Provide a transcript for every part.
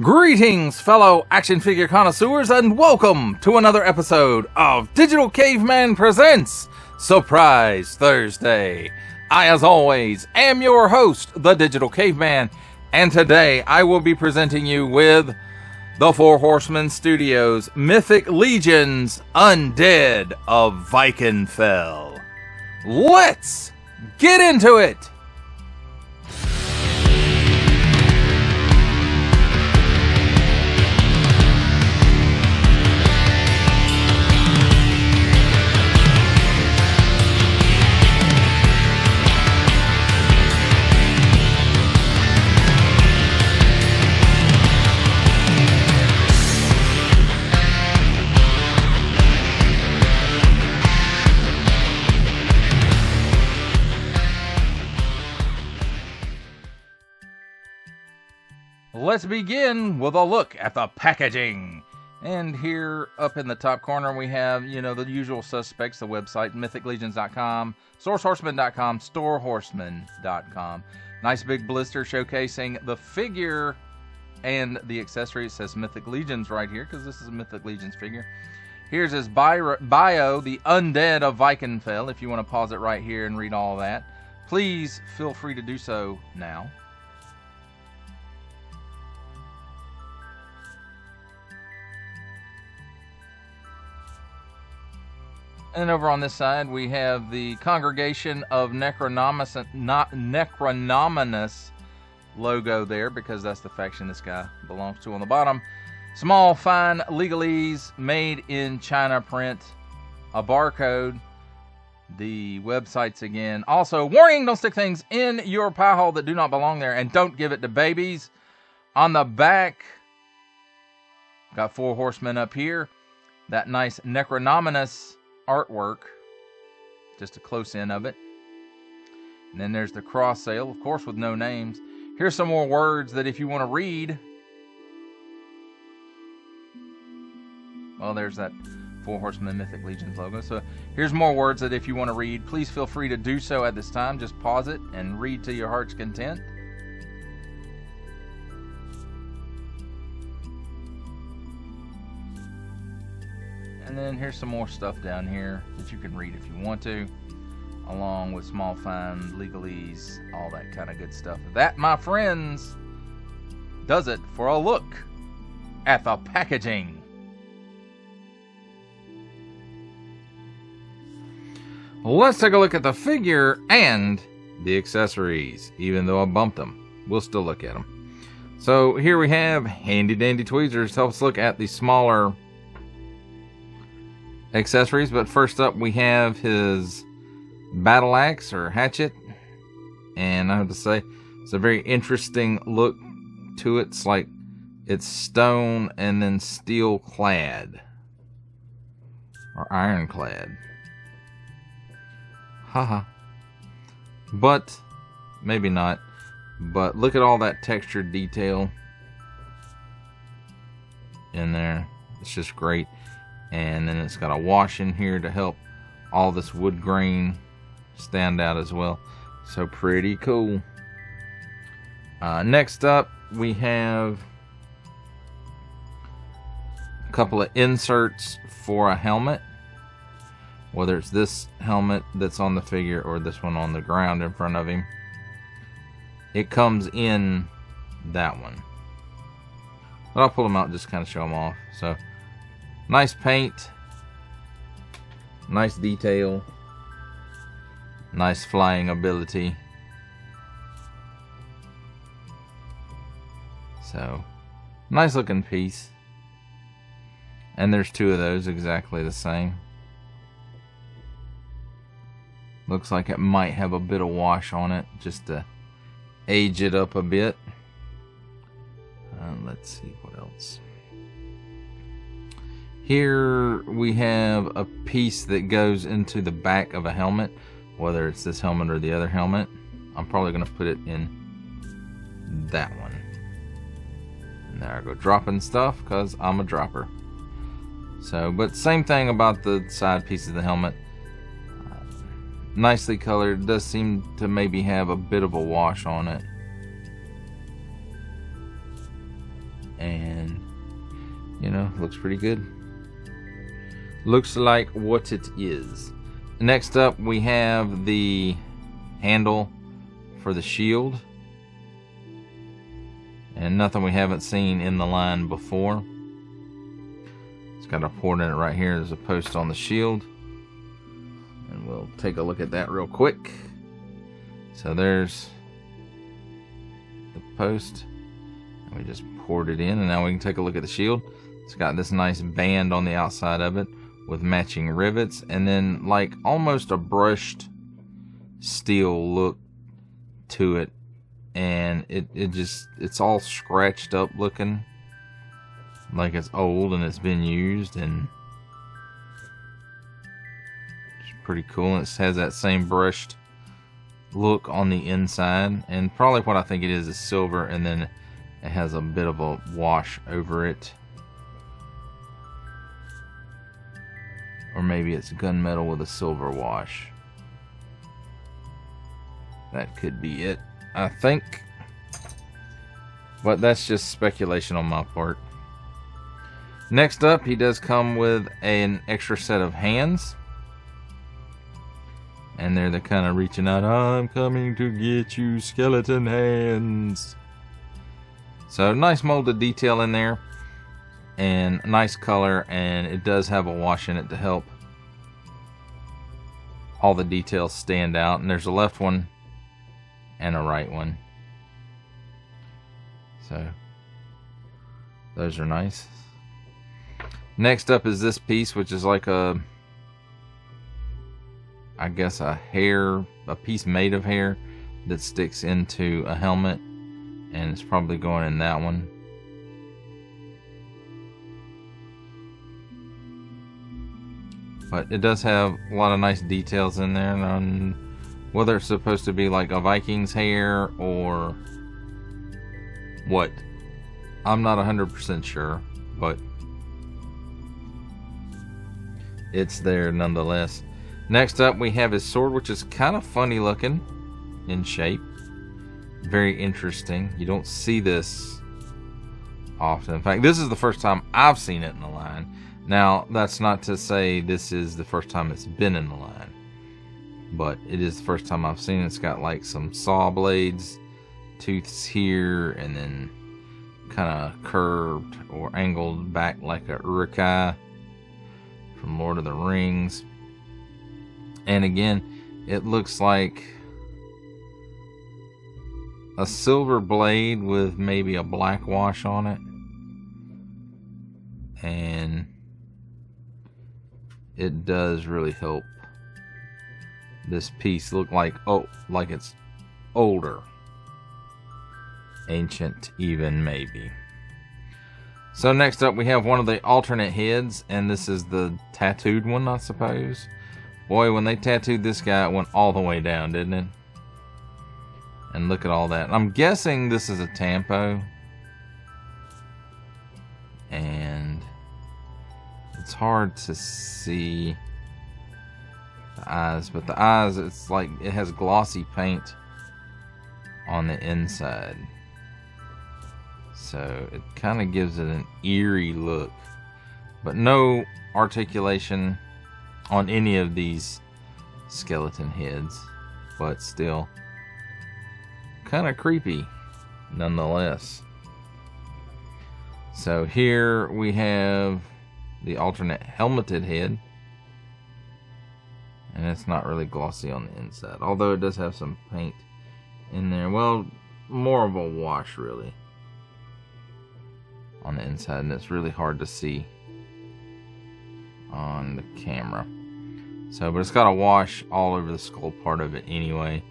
Greetings, fellow action figure connoisseurs, and welcome to another episode of Digital Caveman Presents Surprise Thursday. I, as always, am your host, the Digital Caveman, and today I will be presenting you with the Four Horsemen Studios Mythic Legion's Undead of Vikenfell. Let's get into it! Let's begin with a look at the packaging. And here up in the top corner we have, the usual suspects, the website, mythiclegions.com, sourcehorseman.com, storehorseman.com. Nice big blister showcasing the figure and the accessory. It says Mythic Legions right here because this is a Mythic Legions figure. Here's his bio, the Undead of Vikenfell. If you want to pause it right here and read all that, please feel free to do so now. And over on this side, we have the Congregation of Necronominus logo there, because that's the faction this guy belongs to on the bottom. Small, fine legalese, made in China print. A barcode. The websites again. Also, warning, don't stick things in your pie hole that do not belong there, and don't give it to babies. On the back, got Four Horsemen up here. That nice Necronominus artwork, just a close in of it. And then there's the cross sale, of course, with no names. Here's some more words that if you want to read, well, there's that Four Horsemen Mythic Legions logo. So here's more words that if you want to read, please feel free to do so at this time. Just pause it and read to your heart's content. And then here's some more stuff down here that you can read if you want to, along with small, fine legalese, all that kind of good stuff. That, my friends, does it for a look at the packaging. Let's take a look at the figure and the accessories. Even though I bumped them, we'll still look at them. So here we have handy dandy tweezers. Helps look at the smaller accessories, but first up we have his battle axe or hatchet, and I have to say it's a very interesting look to it. It's like it's stone and then steel clad or ironclad, haha, but maybe not. But look at all that textured detail in there. It's just great. And then it's got a wash in here to help all this wood grain stand out as well. So pretty cool. Next up, we have a couple of inserts for a helmet. Whether it's this helmet that's on the figure or this one on the ground in front of him. It comes in that one. But I'll pull them out and just kind of show them off. So nice paint, nice detail, nice flying ability. So, nice looking piece. And there's two of those exactly the same. Looks like it might have a bit of wash on it just to age it up a bit. Let's see what else. Here we have a piece that goes into the back of a helmet, whether it's this helmet or the other helmet. I'm probably going to put it in that one. And there I go dropping stuff because I'm a dropper. So, but same thing about the side pieces of the helmet. nicely colored. It does seem to maybe have a bit of a wash on it. And, you know, looks pretty good. Looks like what it is. Next up, we have the handle for the shield. And nothing we haven't seen in the line before. It's got a port in it right here. There's a post on the shield. And we'll take a look at that real quick. So there's the post. And we just poured it in, and now we can take a look at the shield. It's got this nice band on the outside of it with matching rivets, and then like almost a brushed steel look to it. And it's all scratched up looking, like it's old and it's been used, and it's pretty cool. And it has that same brushed look on the inside, and probably what I think it is silver, and then it has a bit of a wash over it, or maybe it's gunmetal with a silver wash. That could be it, I think, but that's just speculation on my part. Next up, he does come with an extra set of hands, and they're kind of reaching out. I'm coming to get you, skeleton hands. So nice molded detail in there, and nice color, and it does have a wash in it to help all the details stand out. And there's a left one and a right one, so those are nice. Next up is this piece, which is like a, I guess a piece made of hair that sticks into a helmet, and it's probably going in that one. But it does have a lot of nice details in there, and whether it's supposed to be like a Viking's hair or what, I'm not 100% sure, but it's there nonetheless. Next up, we have his sword, which is kind of funny looking in shape. Very interesting. You don't see this often. In fact, this is the first time I've seen it in the line. Now, that's not to say this is the first time it's been in the line, but it is the first time I've seen it. It's got like some saw blades, tooths here, and then kind of curved or angled back like a Uruk-hai from Lord of the Rings. And again, it looks like a silver blade with maybe a black wash on it, and it does really help this piece look like, oh, like it's older, ancient even, maybe. So next up, we have one of the alternate heads, and this is the tattooed one, I suppose. Boy, when they tattooed this guy, it went all the way down, didn't it? And look at all that. I'm guessing this is a tampo, and it's hard to see the eyes, but the eyes, it's like it has glossy paint on the inside, so it kind of gives it an eerie look, but no articulation on any of these skeleton heads, but still kind of creepy nonetheless. So here we have the alternate helmeted head, and it's not really glossy on the inside, although it does have some paint in there. Well, more of a wash really on the inside, and it's really hard to see on the camera. So, but it's got a wash all over the skull part of it anyway,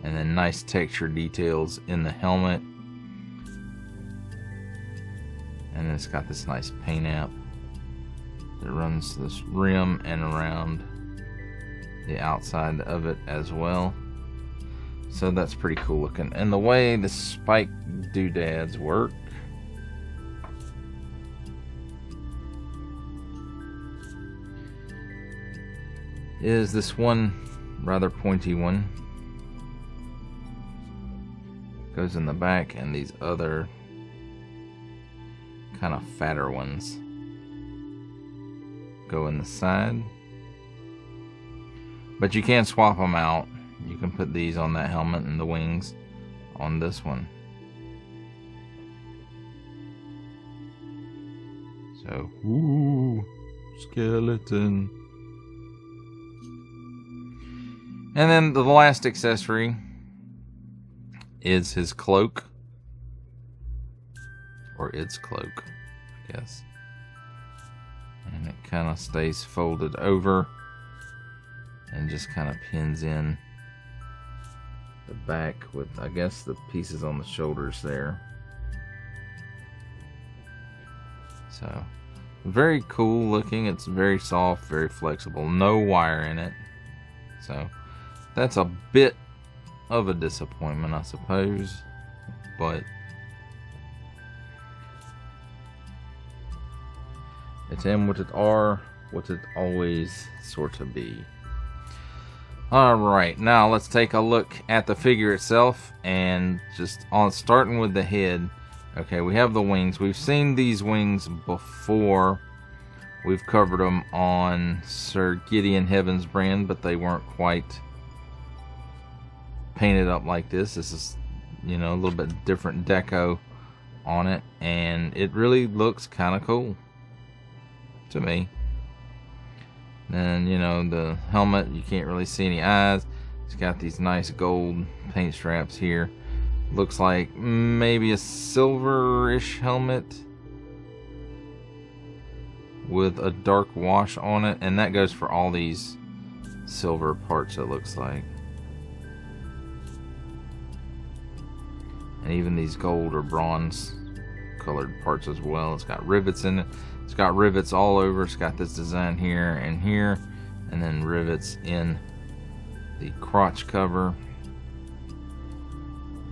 and then nice texture details in the helmet, and then it's got this nice paint app that runs this rim and around the outside of it as well. So that's pretty cool looking. And the way the spike doodads work, is this one rather pointy one goes in the back, and these other kind of fatter ones go in the side. But you can swap them out. You can put these on that helmet and the wings on this one. So, ooh, skeleton. And then the last accessory is his cloak. Or its cloak, I guess. And it kind of stays folded over and just kind of pins in the back with, I guess, the pieces on the shoulders there. So, very cool looking. It's very soft, very flexible. No wire in it. So, that's a bit of a disappointment, I suppose. But it's in what it always sort of be. Alright, now let's take a look at the figure itself, and just starting with the head. Okay, we have the wings. We've seen these wings before. We've covered them on Sir Gideon Heaven's brand, but they weren't quite painted up like this. This is, you know, a little bit different deco on it, and it really looks kind of cool to me. Then, you know, the helmet, you can't really see any eyes. It's got these nice gold paint straps here. Looks like maybe a silverish helmet with a dark wash on it, and that goes for all these silver parts, it looks like. And even these gold or bronze colored parts as well. It's got rivets in it. It's got rivets all over. It's got this design here, and then rivets in the crotch cover.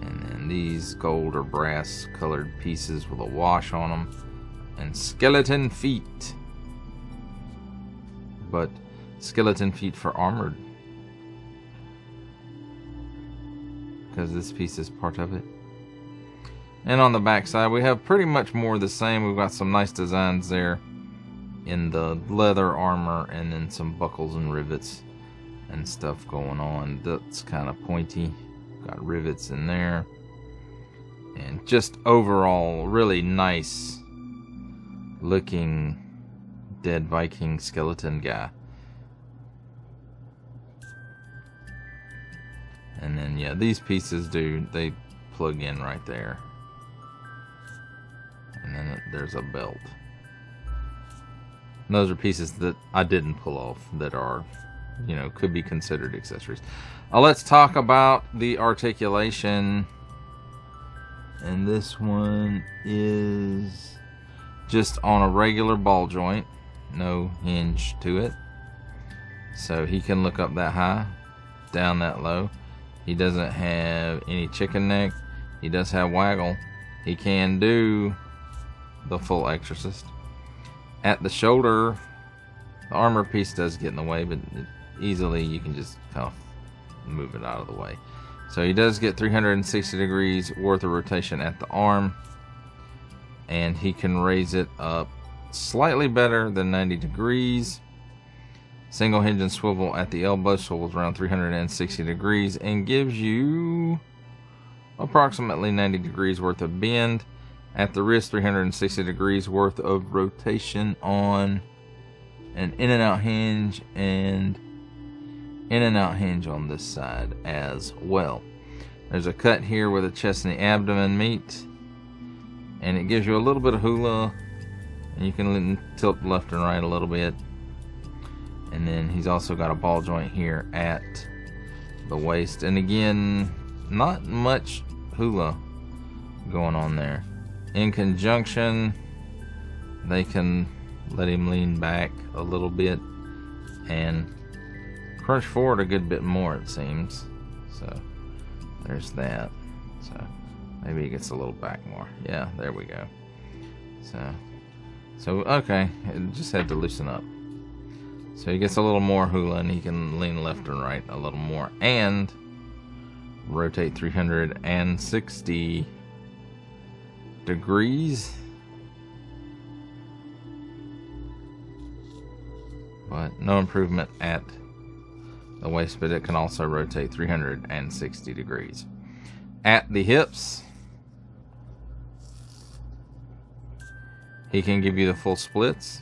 And then these gold or brass colored pieces with a wash on them. And skeleton feet. But skeleton feet for armored. Because this piece is part of it. And on the back side, we have pretty much more of the same. We've got some nice designs there in the leather armor, and then some buckles and rivets and stuff going on. That's kind of pointy. Got rivets in there. And just overall, really nice looking dead Viking skeleton guy. And then, yeah, these pieces they plug in right there. And then there's a belt. And those are pieces that I didn't pull off that are, you know, could be considered accessories. Let's talk about the articulation. And this one is just on a regular ball joint. No hinge to it. So he can look up that high, down that low. He doesn't have any chicken neck. He does have waggle. He can do the full exorcist. At the shoulder, the armor piece does get in the way, but easily you can just kind of move it out of the way. So he does get 360 degrees worth of rotation at the arm, and he can raise it up slightly better than 90 degrees. Single hinge and swivel at the elbow, swivels around 360 degrees and gives you approximately 90 degrees worth of bend. At the wrist, 360 degrees worth of rotation on an in and out hinge, and in and out hinge on this side as well. There's a cut here where the chest and the abdomen meet, and it gives you a little bit of hula, and you can tilt left and right a little bit. And then he's also got a ball joint here at the waist, and again, not much hula going on there. In conjunction, they can let him lean back a little bit and crunch forward a good bit more, it seems. So there's that. So maybe he gets a little back more. Yeah, there we go. So okay, it just had to loosen up. So he gets a little more hula, and he can lean left and right a little more. And rotate 360 degrees. But no improvement at the waist, but it can also rotate 360 degrees. At the hips, he can give you the full splits.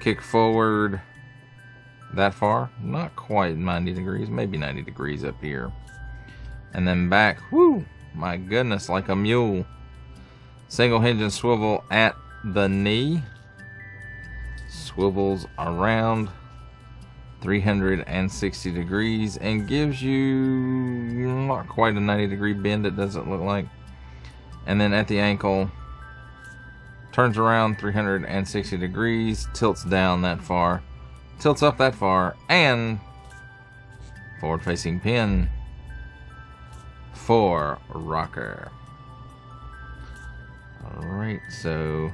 Kick forward that far, not quite 90 degrees, maybe 90 degrees up here. And then back, whoo, my goodness, like a mule. Single hinge and swivel at the knee. Swivels around 360 degrees and gives you not quite a 90 degree bend, it doesn't look like. And then at the ankle, turns around 360 degrees, tilts down that far, tilts up that far, and forward facing pin for rocker. Alright, so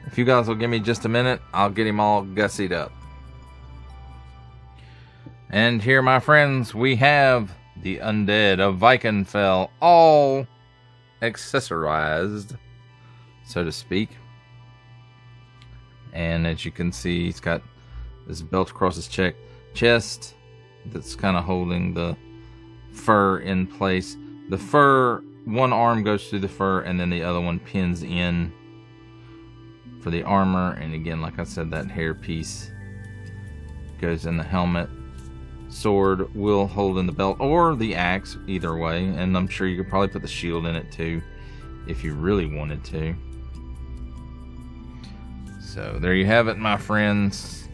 if you guys will give me just a minute, I'll get him all gussied up. And here, my friends, we have the Undead of Vikenfell, all accessorized, so to speak. And as you can see, he's got this belt across his chest that's kind of holding the fur in place. The fur, one arm goes through the fur, and then the other one pins in for the armor. And again, like I said, that hair piece goes in the helmet. Sword will hold in the belt or the axe, either way. And I'm sure you could probably put the shield in it too if you really wanted to. So there you have it, my friends.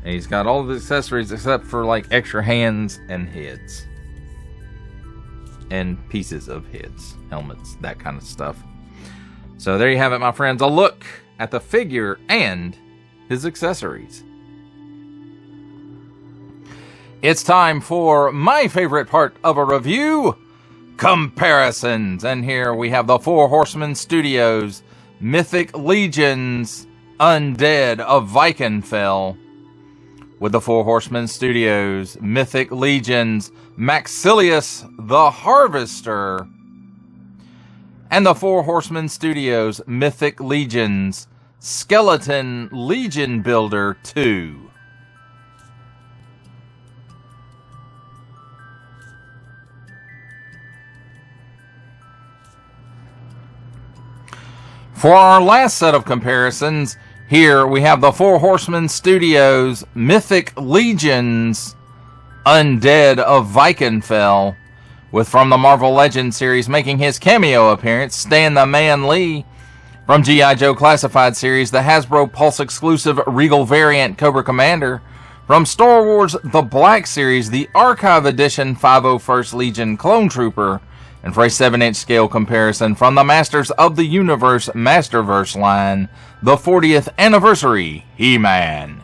And he's got all of the accessories except for like extra hands and heads. And pieces of heads, helmets, that kind of stuff. So there you have it, my friends. A look at the figure and his accessories. It's time for my favorite part of a review, comparisons. And here we have the Four Horsemen Studios Mythic Legions Undead of Vikenfell with the Four Horsemen Studios Mythic Legions Maxilius the Harvester and the Four Horsemen Studios Mythic Legions Skeleton Legion Builder 2. For our last set of comparisons, here we have the Four Horsemen Studios Mythic Legions Undead of Vikenfell, with from the Marvel Legends series making his cameo appearance, Stan the Man Lee. From G.I. Joe Classified series, the Hasbro Pulse exclusive Regal variant Cobra Commander. From Star Wars The Black series, the Archive Edition 501st Legion Clone Trooper. And for a 7-inch scale comparison from the Masters of the Universe Masterverse line, the 40th Anniversary He-Man.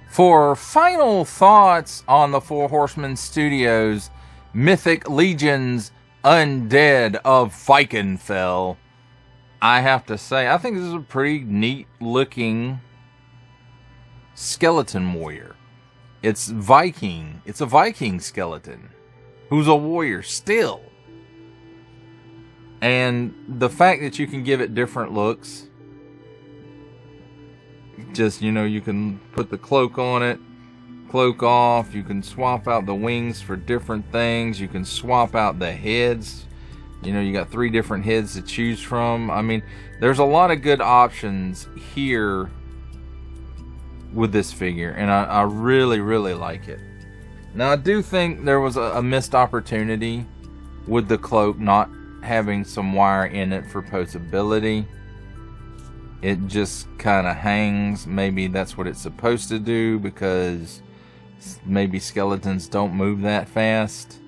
For final thoughts on the Four Horsemen Studios Mythic Legions Undead of Vikenfell, I have to say, I think this is a pretty neat looking skeleton warrior. It's Viking. It's a Viking skeleton who's a warrior still. And the fact that you can give it different looks, just, you know, you can put the cloak on it, cloak off, you can swap out the wings for different things, you can swap out the heads. You know, you got 3 different heads to choose from. I mean, there's a lot of good options here with this figure, and I really, really like it. Now, I do think there was a missed opportunity with the cloak not having some wire in it for posability. It just kind of hangs. Maybe that's what it's supposed to do, because maybe skeletons don't move that fast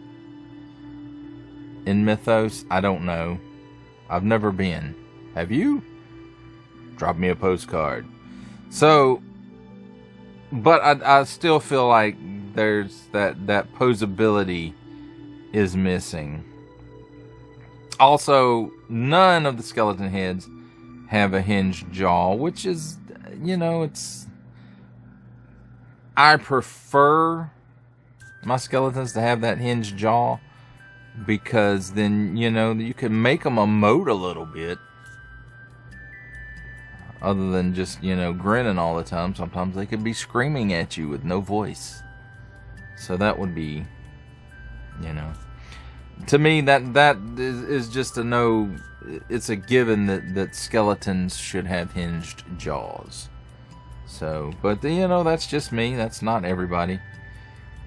in Mythos. I don't know. I've never been. Have you? Drop me a postcard. So, but I still feel like there's that posability is missing. Also, none of the skeleton heads have a hinged jaw, which is, you know, I prefer my skeletons to have that hinged jaw, because then, you know, you can make them emote a little bit. Other than just, you know, grinning all the time. Sometimes they could be screaming at you with no voice. So that would be, you know, to me, that is just a no. It's a given that skeletons should have hinged jaws. So, but you know, that's just me. That's not everybody.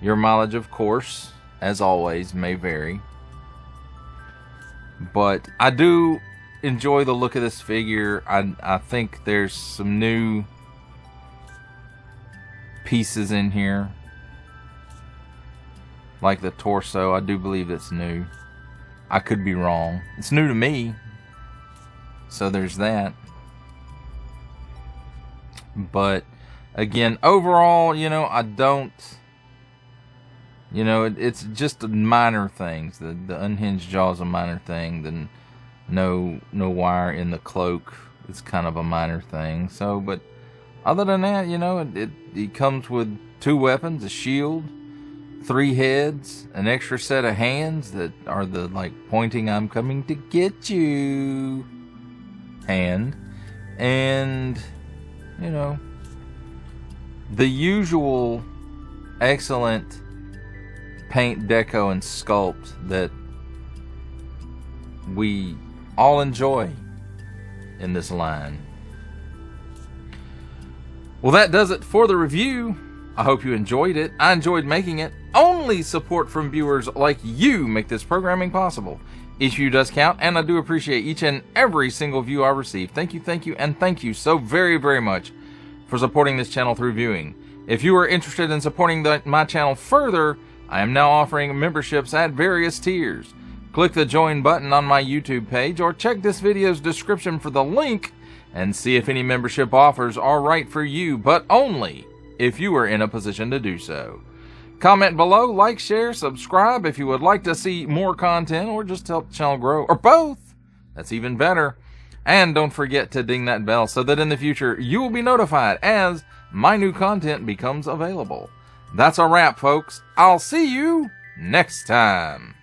Your mileage, of course, as always, may vary. But I do enjoy the look of this figure. I think there's some new pieces in here. Like the torso, I do believe it's new. I could be wrong. It's new to me. So there's that. But again, overall, you know, I don't... You know, it's just minor things. The unhinged jaw is a minor thing. Then no wire in the cloak is kind of a minor thing. So, but other than that, you know, it comes with 2 weapons, a shield, 3 heads, an extra set of hands that are the, like, pointing "I'm coming to get you" hand. And, you know, the usual excellent paint, deco, and sculpt that we all enjoy in this line. Well, that does it for the review. I hope you enjoyed it. I enjoyed making it. Only support from viewers like you make this programming possible. Each view does count, and I do appreciate each and every single view I receive. Thank you, and thank you so very, very much for supporting this channel through viewing. If you are interested in supporting my channel further, I am now offering memberships at various tiers. Click the join button on my YouTube page, or check this video's description for the link and see if any membership offers are right for you, but only if you are in a position to do so. Comment below, like, share, subscribe if you would like to see more content or just help the channel grow, or both. That's even better. And don't forget to ding that bell so that in the future you will be notified as my new content becomes available. That's a wrap, folks. I'll see you next time.